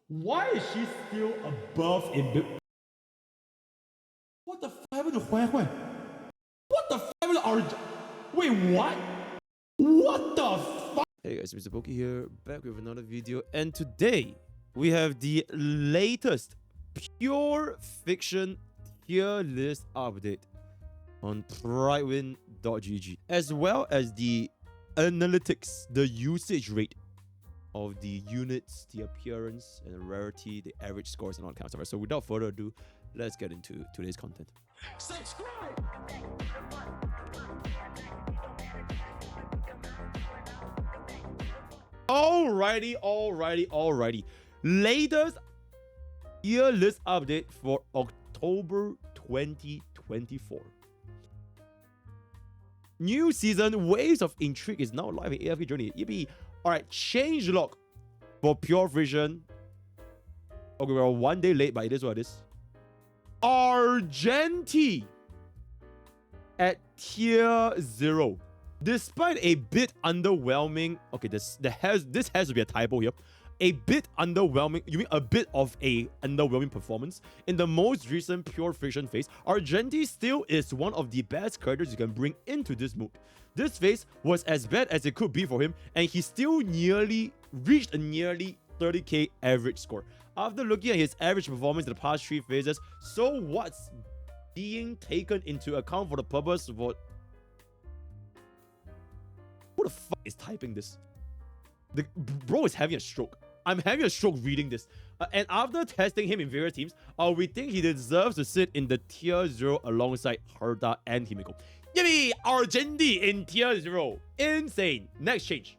Why is she still above in the... What the fuck happened to Huan Huan? What the fuck happened to our... Wait, what? What the fuck? Hey guys, MrPokke here, back with another video, and today we have the latest pure fiction tier list update on Prydwen.gg, as well as the analytics, the usage rate of the units, the appearance and the rarity, the average scores, and all that kind of stuff. So without further ado, let's get into today's content. Subscribe! Alrighty. Latest tier list update for October 2024. New season, Waves of Intrigue is now live in AFK Journey. Yippee. Alright, Changelog for Pure Vision. Okay, we're 1 day late, but it is what it is. Argenti at tier 0. Despite a bit underwhelming, okay, this has to be a typo here. A bit underwhelming, you mean a bit of a underwhelming performance in the most recent Pure Fiction phase, Argenti still is one of the best characters you can bring into this mode. This phase was as bad as it could be for him, and he still reached a nearly 30k average score. After looking at his average performance in the past 3 phases, so what's being taken into account for the purpose of what? Who the fuck is typing this? The bro is having a stroke. I'm having a stroke reading this. And after testing him in various teams, we think he deserves to sit in the tier 0 alongside Herta and Himeko. Yippee! Argenti in tier 0. Insane. Next change.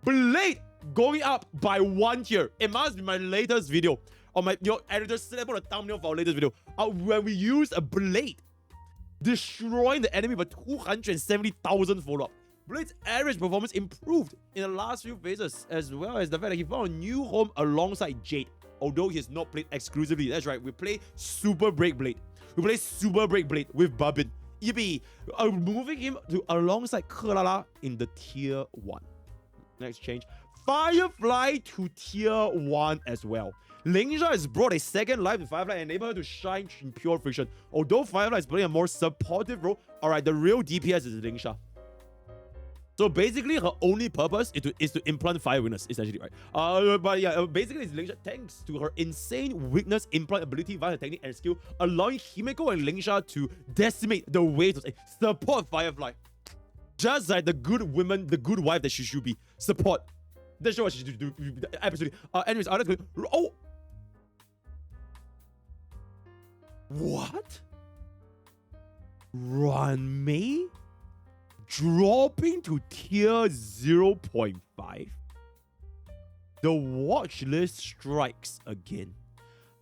Blade going up by 1 tier. It must be my latest video. Or my editor set up on the thumbnail for our latest video. When we used a Blade destroying the enemy by 270,000 follow-up. Blade's average performance improved in the last few phases, as well as the fact that he found a new home alongside Jade. Although he has not played exclusively. That's right, we play Super Break Blade. We play Super Break Blade with Babin. Yippee! Moving him to alongside Kelala in the tier 1. Next change. Firefly to tier 1 as well. Lingsha has brought a second life to Firefly and enabled her to shine in Pure Fiction. Although Firefly is playing a more supportive role, alright, the real DPS is Lingsha. So basically, her only purpose is to implant fire weakness, essentially, right? But yeah, basically, it's Lingsha, thanks to her insane weakness implant ability via her technique and skill, allowing Himeko and Lingsha to decimate the waves of support Firefly. Just like the good woman, the good wife that she should be. Support. That's what she should do. Absolutely. Anyways, let's go. Oh! What? Ranmei? Dropping to tier 0.5. The watch list strikes again.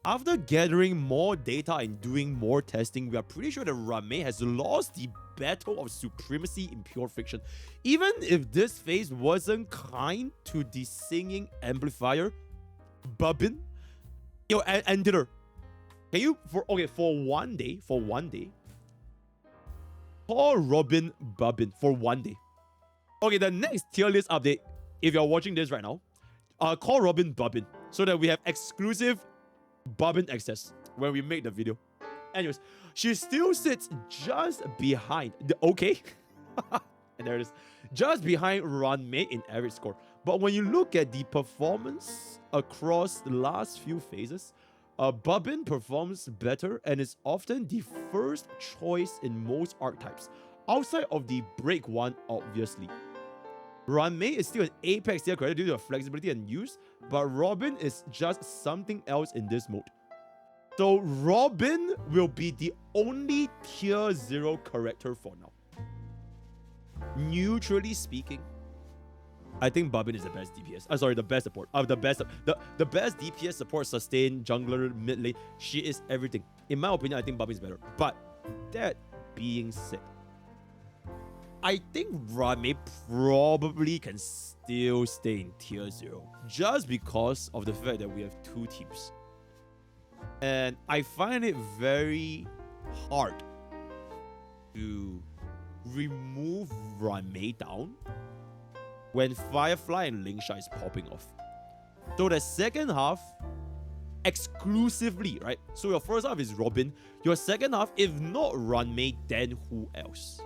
After gathering more data and doing more testing, we are pretty sure that Ranmei has lost the battle of supremacy in Pure Fiction. Even if this phase wasn't kind to the singing amplifier, Babin, and dinner. Can you for one day, call Robin Babin for 1 day. Okay, the next tier list update, if you're watching this right now, call Robin Babin so that we have exclusive Babin access when we make the video. Anyways, she still sits just behind the and there it is, just behind Ranmei in average score. But when you look at the performance across the last few phases, Babin performs better and is often the first choice in most archetypes, outside of the break one, obviously. Ranmei is still an apex tier character due to her flexibility and use, but Robin is just something else in this mode. So Robin will be the only tier 0 character for now. Neutrally speaking, I think Babin is the best DPS. Sorry, the best support. The best DPS support, sustain, jungler, mid lane. She is everything. In my opinion, I think Babin is better. But that being said, I think Ranmei probably can still stay in tier 0. Just because of the fact that we have 2 teams. And I find it very hard to remove Ranmei down when Firefly and Lingsha is popping off. So the second half, exclusively, right? So your first half is Robin. Your second half, if not Runmei, then who else?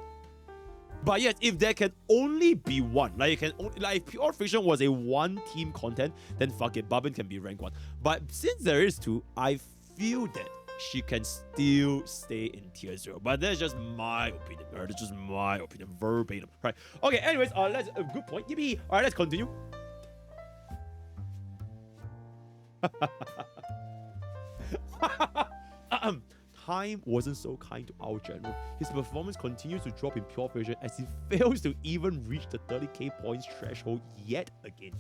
But yes, if there can only be one, like you can only, like if Pure Fiction was a one-team content, then fuck it, Babin can be rank 1. But since there is 2, I feel that she can still stay in tier 0. But that's just my opinion. Right? That's just my opinion, verbatim. Right? Okay. Anyways, let's good point. Yippee. All right, let's continue. Time wasn't so kind to our general. His performance continues to drop in Pure Fiction as he fails to even reach the 30k points threshold yet again,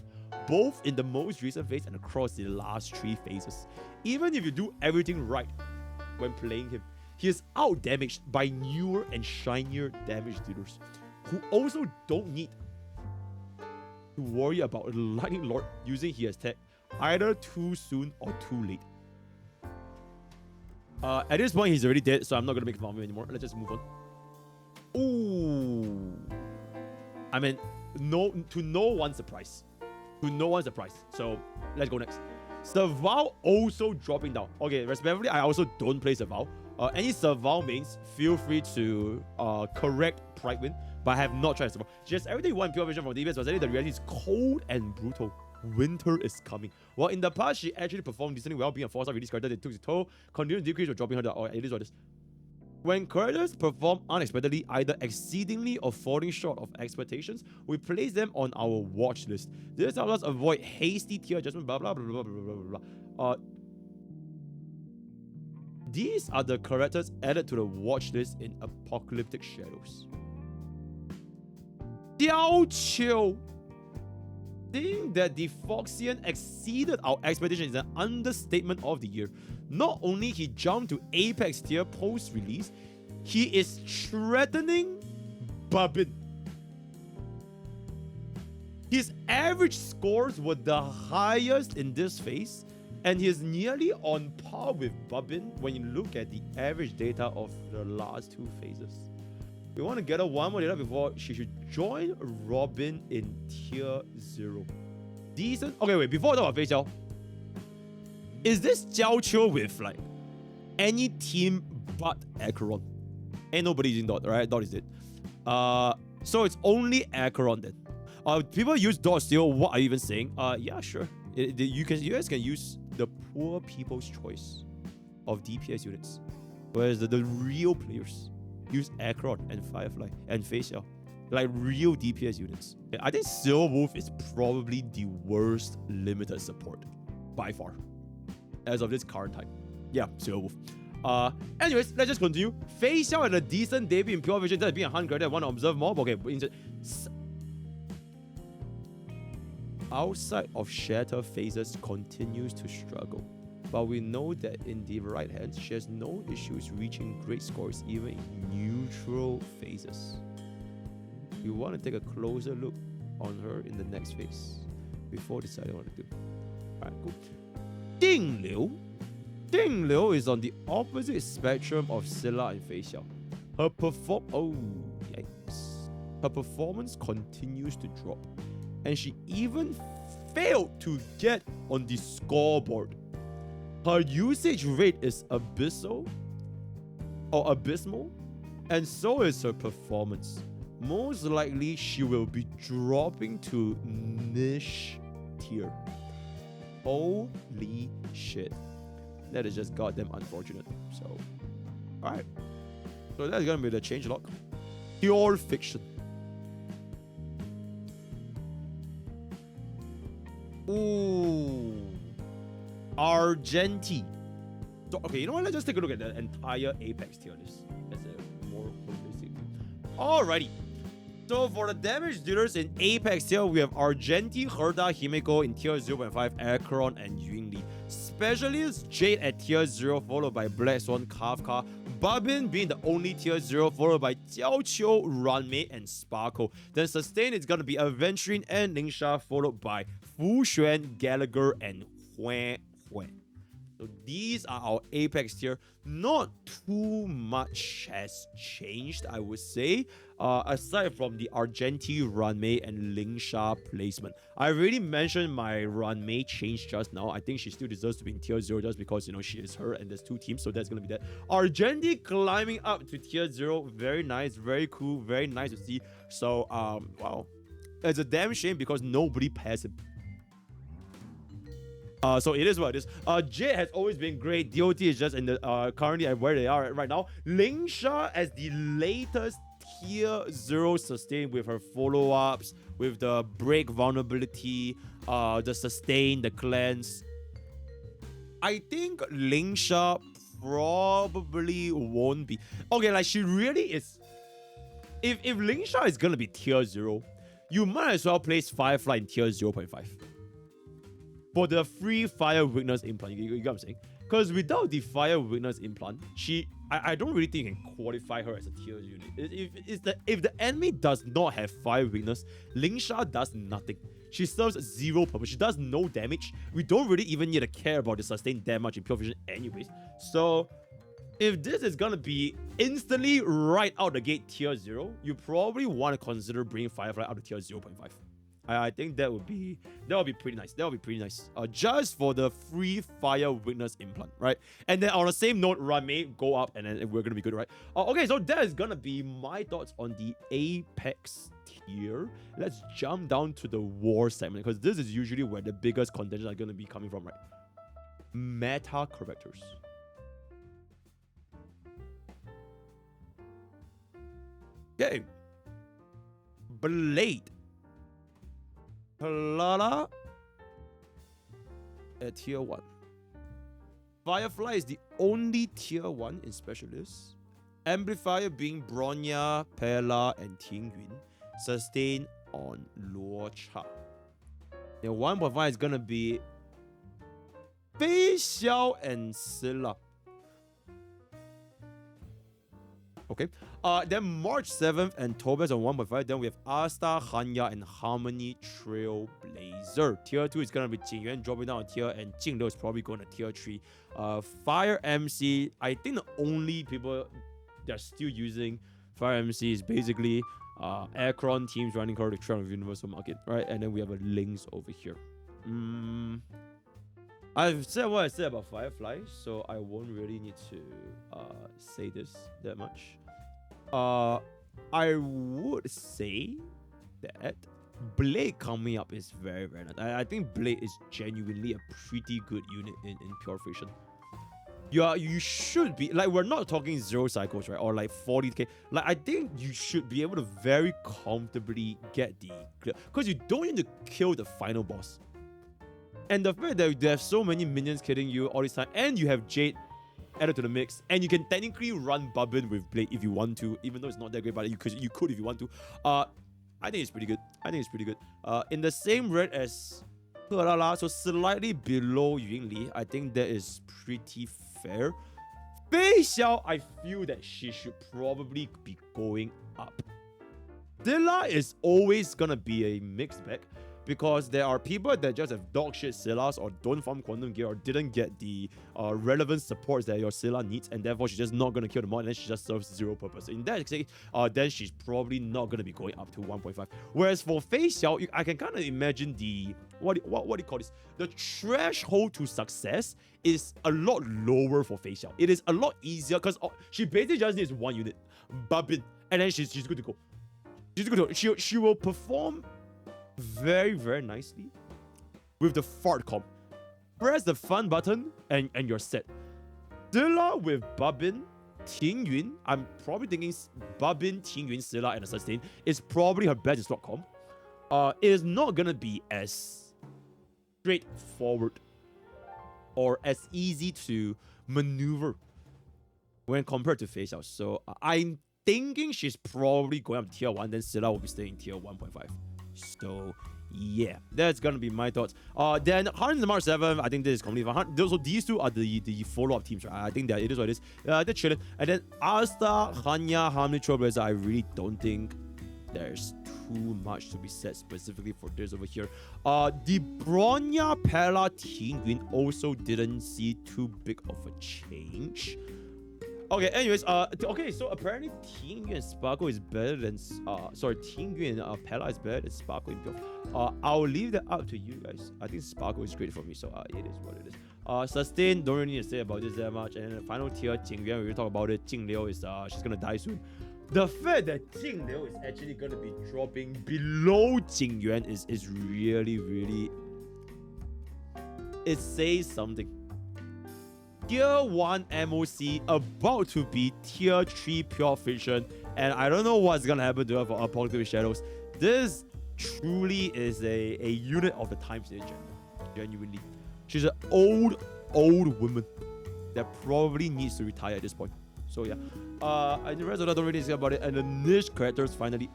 both in the most recent phase and across the last 3 phases. Even if you do everything right when playing him, he is out-damaged by newer and shinier damage dealers, who also don't need to worry about Lightning Lord using his attack either too soon or too late. At this point, he's already dead, so I'm not gonna make fun of him anymore. Let's just move on. Ooh, I mean, to no one's surprise. To no one's surprise. So let's go next. Serval also dropping down. Okay, respectively, I also don't play Serval. Any Serval mains, feel free to correct Prydwen, but I have not tried Serval. Just everything you want in Pure Vision from DPS, but suddenly the reality is cold and brutal. Winter is coming. Well, in the past, she actually performed decently well, being a 4-star release character that took its toll, continued to decrease or dropping her down, or it is what it is. When characters perform unexpectedly, either exceedingly or falling short of expectations, we place them on our watch list. This helps us avoid hasty tier adjustment, blah blah blah blah blah blah blah. These are the characters added to the watch list in Apocalyptic Shadows. Xiao Qiu. Saying that the Foxian exceeded our expectations is an understatement of the year. Not only he jumped to Apex tier post-release, he is threatening Babin. His average scores were the highest in this phase, and he is nearly on par with Babin when you look at the average data of the last 2 phases. We want to get her one more data before she should join Robin in tier 0. Decent. Okay, wait, before I talk about Fei Xiao, is this Xiao Qiu with like any team but Acheron? Ain't nobody using Dot, right? Dot is dead. So it's only Acheron then. People use Dot still. What are you even saying? Yeah, sure. You guys can use the poor people's choice of DPS units, whereas the real players use Acheron and Firefly and Fei Xiao, like real DPS units. I think Silverwolf is probably the worst limited support by far as of this current time. Yeah, Silverwolf. Anyways, let's just continue. Fei Xiao had a decent debut in Pure Vision, that being a 100 and want to observe more. Okay, outside of Shatter phases continues to struggle, but we know that in the right hands, she has no issues reaching great scores even in neutral phases. We want to take a closer look on her in the next phase before deciding what to do. Alright, cool. Ding Liu. Ding Liu is on the opposite spectrum of Scylla and Fei Xiao. Her performance continues to drop, and she even failed to get on the scoreboard. Her usage rate is abysmal, and so is her performance. Most likely, she will be dropping to niche tier. Holy shit. That is just goddamn unfortunate. So, alright. So that's gonna be the changelog. Pure Fiction. Ooh. Argenti. So, okay, you know what? Let's just take a look at the entire Apex tier list. That's a more holistic. Alrighty. So for the damage dealers in Apex tier, we have Argenti, Herda, Himeko in tier 0.5, Acheron, and Yunli. Specialist Jade at tier 0, followed by Black Swan, Kafka. Babin being the only tier 0, followed by Xiao Qiu, Ranmei, and Sparkle. Then sustain is gonna be Aventurine and Lingsha, followed by Fu Xuan, Gallagher, and Huan Huan. So So these are our Apex tier. Not too much has changed, I would say. Aside from the Argenti, Ranmei, and Lingsha placement. I already mentioned my Ranmei change just now. I think she still deserves to be in tier 0 just because, you know, she is her and there's 2 teams. So that's going to be that. Argenti climbing up to tier 0. Very nice, very cool, very nice to see. So, wow. It's a damn shame because nobody passed him. So it is what it is. Jade has always been great. DOT is just in the currently at where they are right now. Lingsha as the latest tier 0 sustain with her follow-ups, with the break vulnerability, the sustain, the cleanse. I think Lingsha probably won't be. Okay, like she really is. If Lingsha is gonna be tier 0, you might as well place Firefly in tier 0.5. For the free fire weakness implant, you get what I'm saying? Because without the fire weakness implant, I don't really think you can qualify her as a tier unit. If the enemy does not have fire weakness, Lingsha does nothing. She serves 0 purpose. She does no damage. We don't really even need to care about the sustained damage in Pure Vision anyways. So if this is gonna be instantly right out the gate tier 0, you probably want to consider bringing Firefly out to tier 0.5. I think that would be pretty nice. That would be pretty nice. Just for the free fire weakness implant, right? And then on the same note, Ranmei go up, and then we're gonna be good, right? Okay, so that is gonna be my thoughts on the Apex tier. Let's jump down to the war segment because this is usually where the biggest contention are gonna be coming from, right? Meta characters. Okay. Blade. Clara at tier 1. Firefly is the only tier 1 in specialists. Amplifier being Bronya, Pella, and Tingyun. Sustain on Luo Cha. The 1.5 is gonna be Fei Xiao and Scylla. Okay. Then March 7th and Tobias on 1.5. Then we have Asta, Hanya, and Harmony Trailblazer. Tier 2 is going to be Jingyuan dropping down a tier, and Jingliu is probably going to tier 3. Fire MC, I think the only people that are still using Fire MC is basically Aircron teams running her to try on Universal Market, right? And then we have a Lynx over here. I've said what I said about Firefly, so I won't really need to say this that much. I would say that Blade coming up is very, very nice. I think Blade is genuinely a pretty good unit in Pure Fusion. You should be, like, we're not talking 0 cycles, right? Or like 40k. Like, I think you should be able to very comfortably get the clear. Because you don't need to kill the final boss. And the fact that you have so many minions killing you all this time, and you have Jade added to the mix, and you can technically run Bubbin with Blade if you want to, even though it's not that great, but you could if you want to. I think it's pretty good. In the same rate as Perala, so slightly below Yunli, I think that is pretty fair. Fei Xiao, I feel that she should probably be going up. Dilla is always gonna be a mixed bag, because there are people that just have dog shit Scylla's or don't farm Quantum Gear or didn't get the relevant supports that your Scylla needs, and therefore she's just not going to kill the mod, and then she just serves 0 purpose. In that case, then she's probably not going to be going up to 1.5. Whereas for Fei Xiao, I can kind of imagine the, what do you call this? The threshold to success is a lot lower for Fei Xiao. It is a lot easier because she basically just needs 1 unit, Bubbin, and then she's good to go. She's good to go. She will perform very, very nicely with the fart comp. Press the fun button and you're set. Scylla with Bubbin, Tingyun. I'm probably thinking Bubbin, Tingyun, Scylla, and a sustain is probably her best slot comp. It is not gonna be as straightforward or as easy to maneuver when compared to Fei Xiao. So I'm thinking she's probably going up tier 1, then Scylla will be staying tier 1.5. So yeah, that's gonna be my thoughts. Then Harden's the March 7th. I think this is completely fine. So these two are the follow-up teams, right? I think that it is what it is. They're chilling. And then Asta, Hanya, Harmony Trailblazer, I really don't think there's too much to be said specifically for this over here. The Bronya Pella Tierlist also didn't see too big of a change. Okay, anyways, okay, so apparently Tierlist and Sparkle is better than, Tierlist and Pella is better than Sparkle in Pure. I'll leave that up to you guys. I think Sparkle is great for me, so it is what it is. Sustain, don't really need to say about this that much. And then the final tier, Jingyuan, we will talk about it. Jingliu is, she's gonna die soon. The fact that Jingliu is actually gonna be dropping below Jingyuan is really, really, it says something. Tier 1 MOC about to be Tier 3 Pure Fiction, and I don't know what's gonna happen to her for Apocalypse Shadows. This truly is a unit of the times in genuinely. She's an old woman that probably needs to retire at this point. So yeah, and the rest of that don't really say about it. And the niche characters finally.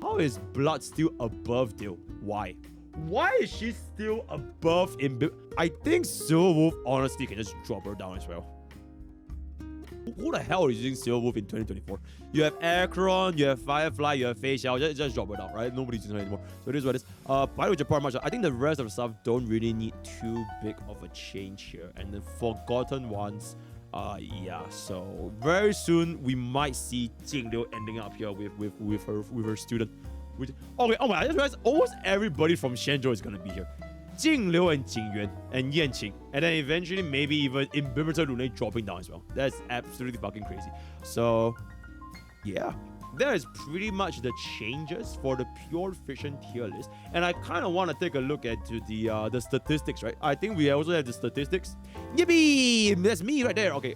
How is Blood still above Dale? Why? Why is she still above in? I think Silverwolf honestly can just drop her down as well. Who the hell is using Silverwolf in 2024? You have Aircron, you have Firefly, you have Facial. Just drop her down, right? Nobody's using her anymore. So it is what it is. By the way, Japan match. I think the rest of the stuff don't really need too big of a change here. And the Forgotten Ones, yeah. So very soon we might see Jingliu ending up here with her student. Okay, oh my! I just realized almost everybody from Shenzhou is gonna be here. Jingliu and Jingyuan and Yanqing, and then eventually maybe even Imbibitor Lune dropping down as well. That's absolutely fucking crazy. So yeah, that is pretty much the changes for the Pure Fiction tier list. And I kind of want to take a look at the statistics, right? I think we also have the statistics. Yippee! That's me right there. Okay,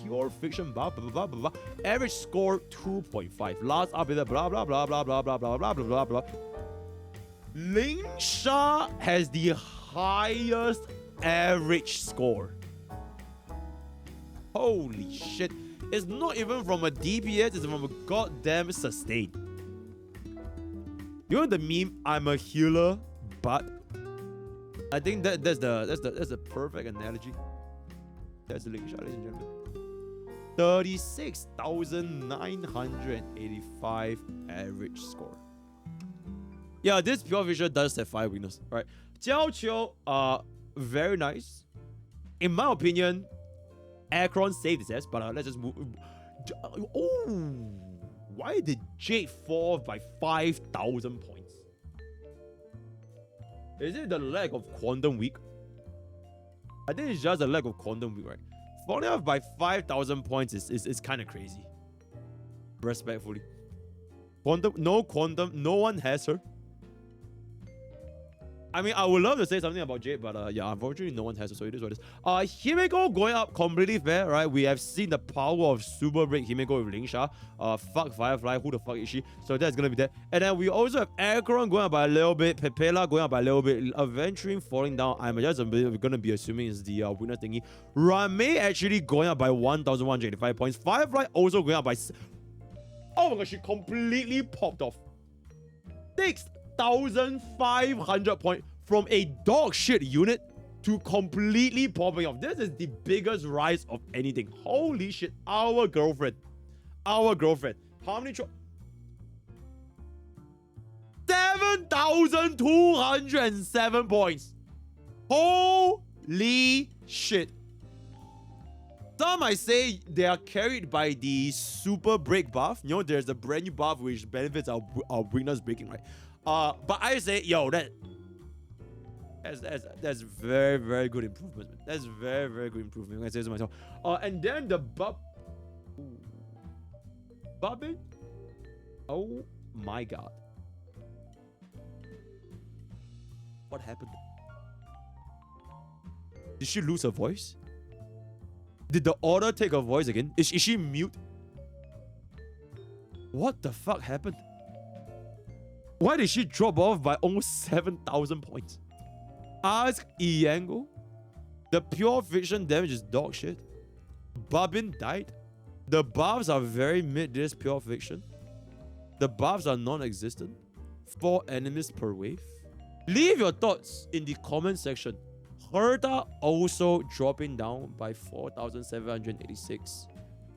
Pure Fiction, blah blah blah blah blah. Average score 2.5. Last update, blah blah blah blah blah blah blah blah blah blah. Ling Sha has the highest average score. Holy shit. It's not even from a DPS, it's from a goddamn sustain. You know the meme, I'm a healer, but I think that's the perfect analogy. That's the Ling Sha, ladies and gentlemen. 36,985 average score. Yeah, this Pure Vision does have 5 weakness. Right. Jiao Qiu, very nice. In my opinion, Aircron saved his ass, but let's just move. Oh, why did Jade fall by 5,000 points? Is it the lack of Quantum Weak? I think it's just the lack of Quantum Weak, right? Falling off by 5,000 points is kind of crazy. Respectfully. Quantum, no one has her. I mean, I would love to say something about Jade, but yeah, unfortunately, no one has it, so it is what it is. Himeko going up completely fair, right? We have seen the power of Super Break Himeko with Ling Sha. Fuck Firefly, who the fuck is she? So that's gonna be that. And then we also have Aircron going up by a little bit, Pepela going up by a little bit, Aventuring falling down. I'm just gonna be assuming it's the winner thingy. Rame actually going up by 1,185 points. Firefly also going up by... Oh my god, she completely popped off. 6,500 points from a dog shit unit to completely popping off. This is the biggest rise of anything. Holy shit. Our girlfriend. How many 7,207 points. Holy shit. Some might say they are carried by the super break buff. You know, there's a brand new buff which benefits our weakness breaking, right? But I say, yo, that's very, very good improvement. That's very, very good improvement. I say to myself. And then the Bubbin. Oh my god. What happened? Did she lose her voice? Did the order take her voice again? Is she mute? What the fuck happened? Why did she drop off by almost 7,000 points? Ask Iango. The Pure Fiction damage is dog shit. Babin died. The buffs are very mid this Pure Fiction. The buffs are non-existent. 4 enemies per wave. Leave your thoughts in the comment section. Herta also dropping down by 4,786.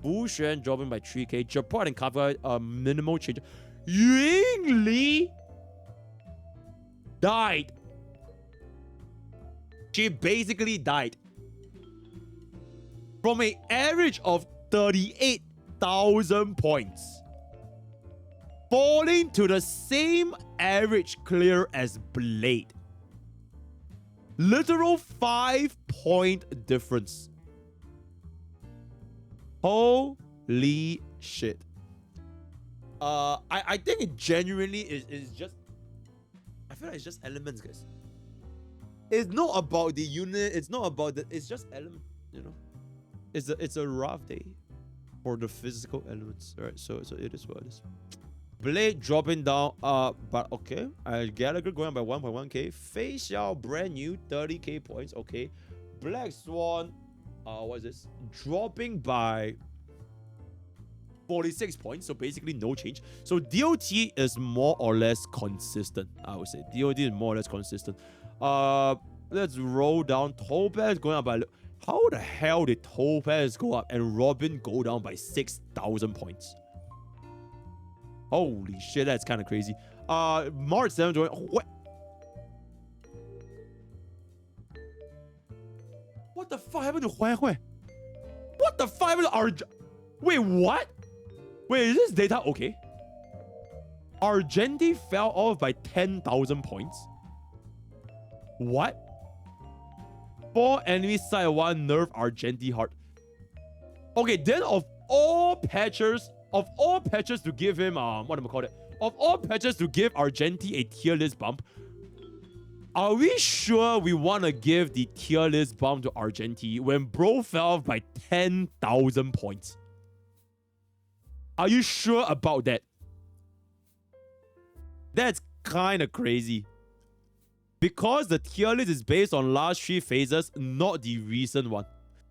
Wu Xuan dropping by 3k. Japot and Kafka minimal change. Yingli died. She basically died. From an average of 38,000 points, falling to the same average clear as Blade. Literal 5-point difference. Holy shit. I think it genuinely is just, I feel like it's just elements, guys. It's not about the unit, it's not about the, it's just element, you know. It's a rough day for the physical elements, right? So it is what it is. Blade dropping down, but okay. Gallagher going up by 1.1k. Face Xiao brand new 30k points, okay. Black Swan, what is this? Dropping by 46 points, so basically no change. So DOT is more or less consistent, I would say. DOT is more or less consistent. Let's roll down. Topaz going up by, how the hell did Topaz go up and Robin go down by 6,000 points? Holy shit, that's kind of crazy. March 7 join. What? What the fuck happened to Huai Hui? What the fuck happened to Argent? Wait, what? Wait, is this data okay? Argenti fell off by 10,000 points. What? 4 enemy side 1 nerf Argenti hard. Okay, then of all patches to give him what am I call it? Of all patches to give Argenti a tier list bump, are we sure we want to give the tier list bump to Argenti when bro fell off by 10,000 points? Are you sure about that? That's kind of crazy. Because the tier list is based on last 3 phases, not the recent one.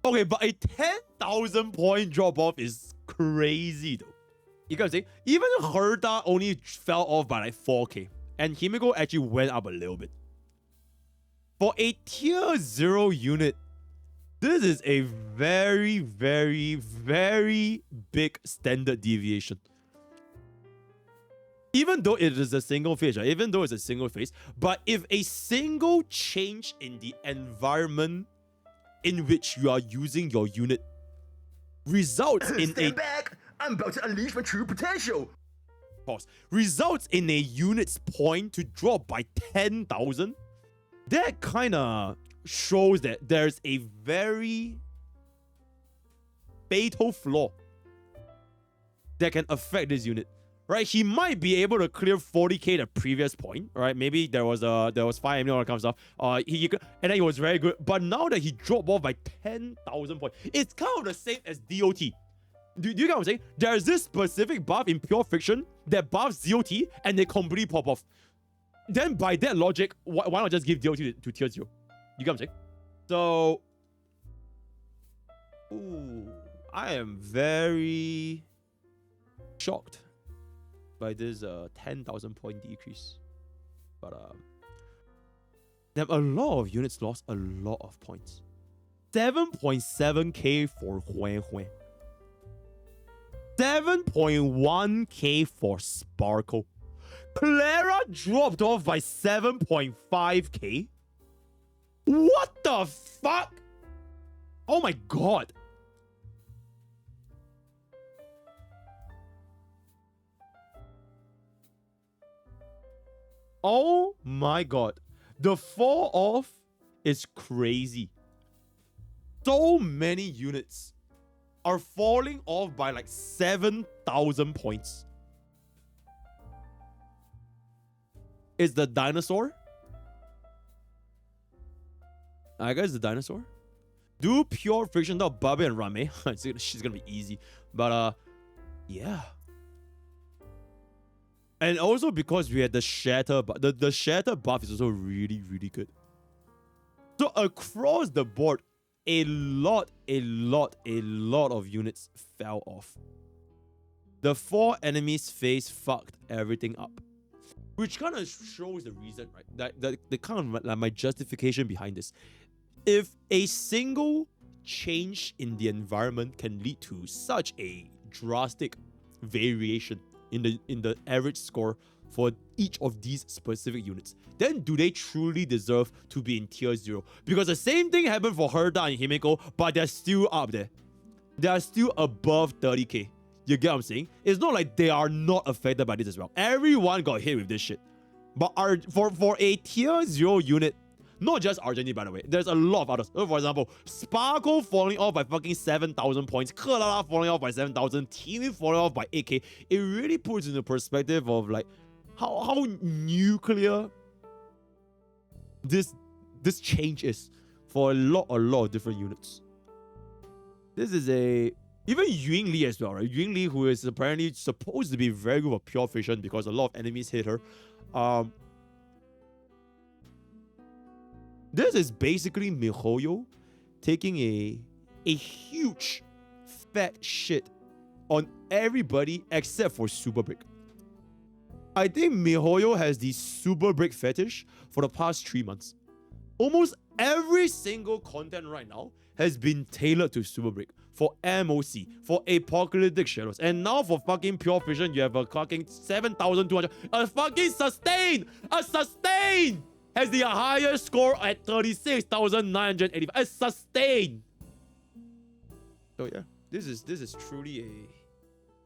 Okay, but a 10,000 point drop off is crazy though. You gotta say, even Herta only fell off by like 4k. And Himiko actually went up a little bit. For a tier 0 unit, this is a very, very, very big standard deviation. Even though it is a single phase, right? Even though it's a single phase, but if a single change in the environment in which you are using your unit results in Stand back! I'm about to unleash my true potential! Pause. Results in a unit's point to drop by 10,000, that kind of shows that there's a very fatal flaw that can affect this unit. Right, he might be able to clear 40k the previous point, right? Maybe there was 5 enemy all that kind of stuff. And then he was very good. But now that he dropped off by 10,000 points, it's kind of the same as DOT. Do you get what I'm saying? There's this specific buff in Pure Fiction that buffs DOT and they completely pop off. Then by that logic, why not just give DOT to tier 0? You get what I'm saying? So, I am very shocked by this 10,000 point decrease. But there are a lot of units lost a lot of points. 7.7k for Huan Huan. 7.1k for Sparkle. Clara dropped off by 7.5k. What the fuck? Oh my god. Oh my god. The fall off is crazy. So many units are falling off by like 7,000 points. Is the dinosaur? I guess the dinosaur. Do Pure Fiction dot Bubby and Rame. She's gonna be easy. But yeah. And also because we had the shatter buff. The shatter buff is also really, really good. So across the board, a lot of units fell off. The 4 enemies phase fucked everything up. Which kind of shows the reason, right? The kind of like my justification behind this. If a single change in the environment can lead to such a drastic variation in the average score for each of these specific units, then do they truly deserve to be in tier 0? Because the same thing happened for Herta and Himeko, but they're still up there. They are still above 30k. You get what I'm saying? It's not like they are not affected by this as well. Everyone got hit with this shit. But for a tier 0 unit, not just Argentine, by the way, there's a lot of others. For example, Sparkle falling off by fucking 7,000 points, Kelala falling off by 7,000, Team falling off by 8k. It really puts into perspective of like how nuclear this change is for a lot of different units. This is even Yunli as well, right? Yunli, who is apparently supposed to be very good for pure fission because a lot of enemies hit her. This is basically MiHoYo taking a huge fat shit on everybody except for Super Break. I think MiHoYo has the Super Break fetish for the past 3 months. Almost every single content right now has been tailored to Super Break. For MOC, for Apocalyptic Shadows, and now for fucking Pure Fission, you have a fucking 7,200. A fucking sustain! A sustain! Has the highest score at 36,985. A sustain! So yeah, this is truly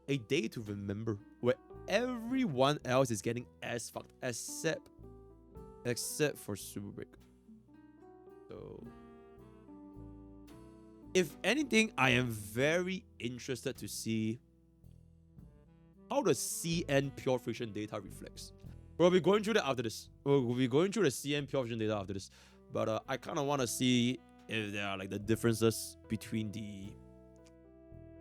a day to remember where everyone else is getting as fucked except for Super Break. So if anything, I am very interested to see how the CN Pure Fission data reflects. We'll be going through that after this. We'll be going through the CN Pure Fission data after this. But I kind of want to see if there are like the differences between the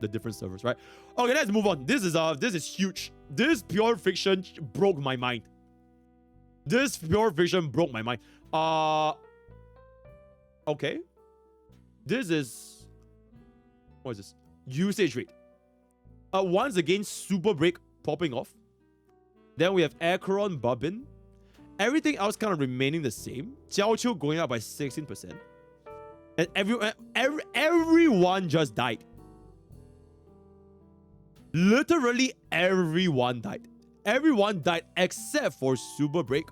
different servers, right? Okay, let's move on. This is huge. This Pure Fiction broke my mind. This Pure Fiction broke my mind. Okay. This is... What is this? Usage rate. Once again, Super Break popping off. Then we have Acheron, Bubbin. Everything else kind of remaining the same. Jiaoqiu going up by 16%. And everyone just died. Literally everyone died. Everyone died except for Super Break,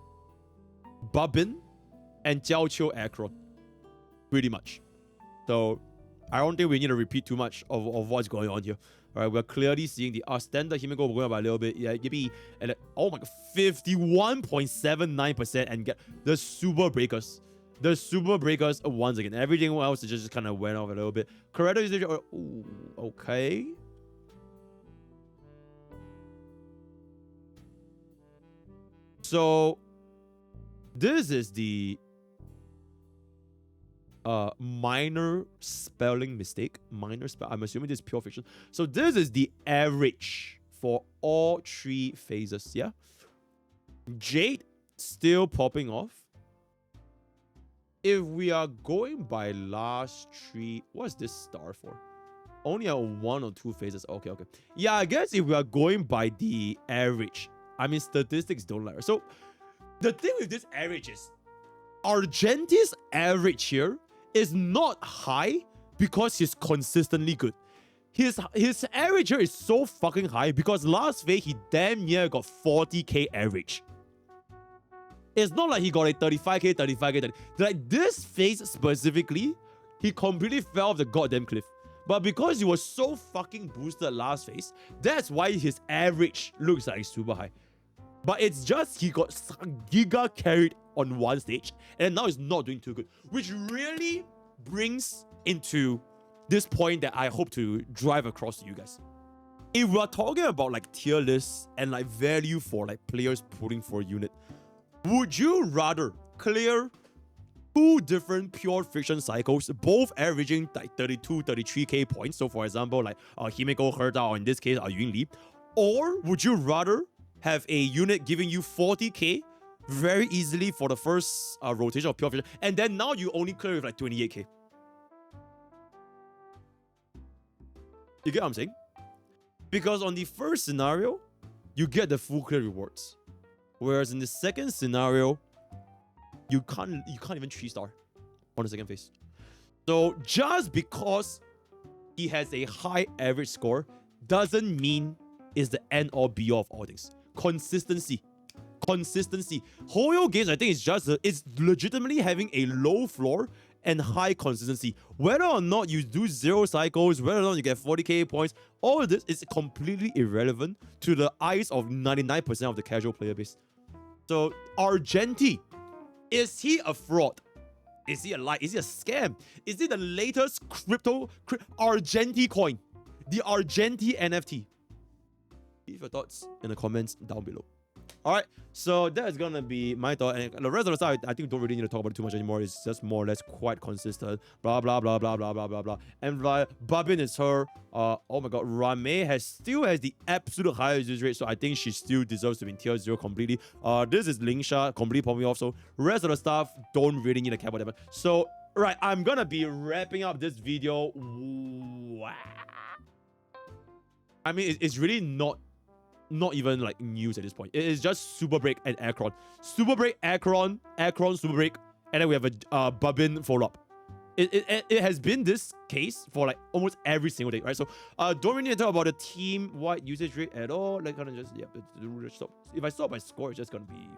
Bubbin, and Jiaoqiu Acheron. Pretty much. So I don't think we need to repeat too much of what's going on here. All right, we're clearly seeing the standard Himeko going up by a little bit. Yeah, yippee. And then, oh my god, 51.79%, and get the Super Breakers. The Super Breakers once again. Everything else just kind of went off a little bit. Corretto usage. Ooh, okay. So this is the minor spelling mistake. I'm assuming this is Pure Fiction. So this is the average for all 3 phases. Yeah. Jade still popping off. If we are going by last 3, what's this star for? Only at 1 or 2 phases. Okay. Yeah, I guess if we are going by the average, I mean statistics don't lie. So the thing with this average is Argenti's average here is not high because he's consistently good. His average here is so fucking high because last phase he damn near got 40k average. It's not like he got a 35k, 30. Like this phase specifically, he completely fell off the goddamn cliff. But because he was so fucking boosted last phase, that's why his average looks like super high. But it's just he got giga carried on one stage, and now he's not doing too good. Which really brings into this point that I hope to drive across to you guys. If we're talking about like tier lists and like value for like players putting for a unit, would you rather clear 2 different Pure Fiction cycles, both averaging like 32, 33k points? So for example, like Himeko, Herta, or in this case, Yunli. Or would you rather have a unit giving you 40k very easily for the first rotation of Pure Fiction, and then now you only clear with like 28k? You get what I'm saying? Because on the first scenario, you get the full clear rewards. Whereas in the second scenario, you can't even 3-star on the second phase. So just because he has a high average score doesn't mean is the end all be all of all things. Consistency. Consistency. Hoyo games, I think, is just it's legitimately having a low floor and high consistency. Whether or not you do 0 cycles, whether or not you get 40k points, all of this is completely irrelevant to the eyes of 99% of the casual player base. So, Argenti, is he a fraud? Is he a lie? Is he a scam? Is he the latest crypto Argenti coin? The Argenti NFT? Leave your thoughts in the comments down below. Alright, so that is gonna be my thought, and the rest of the stuff I think we don't really need to talk about it too much anymore. It's just more or less quite consistent. Blah blah blah blah blah blah blah blah. And Babin is her. Oh my god, Rame still has the absolute highest usage rate, so I think she still deserves to be in tier 0 completely. This is Lingsha, completely put me off. So rest of the stuff don't really need to care about that. So right, I'm gonna be wrapping up this video. Wow. I mean, it's really not even like news at this point. It is just Super Break and Akron. Super Break, Akron, Super Break, and then we have a Babin follow-up. It has been this case for like almost every single day, right? So don't really need to talk about the team-wide usage rate at all. Like, kind of just, yeah, stop. If I stop my score, it's just gonna be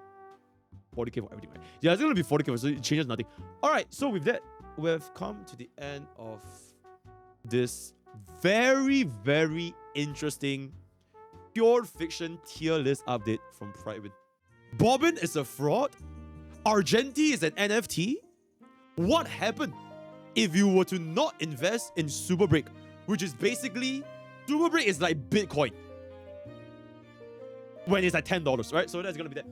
40k for everything, right? Yeah, it's gonna be 40k, so it changes nothing. Alright, so with that, we've come to the end of this very, very interesting pure fiction tier list update from Prydwen. Bobbin is a fraud? Argenti is an NFT? What happened if you were to not invest in Super Break, which is basically, Super Break is like Bitcoin when it's like $10, right? So that's gonna be that.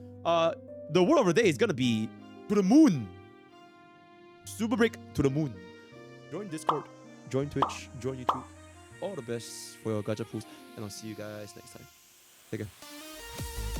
The word of the day is gonna be to the moon. Super Break to the moon. Join Discord, join Twitch, join YouTube. All the best for your gacha pools, and I'll see you guys next time. Take care.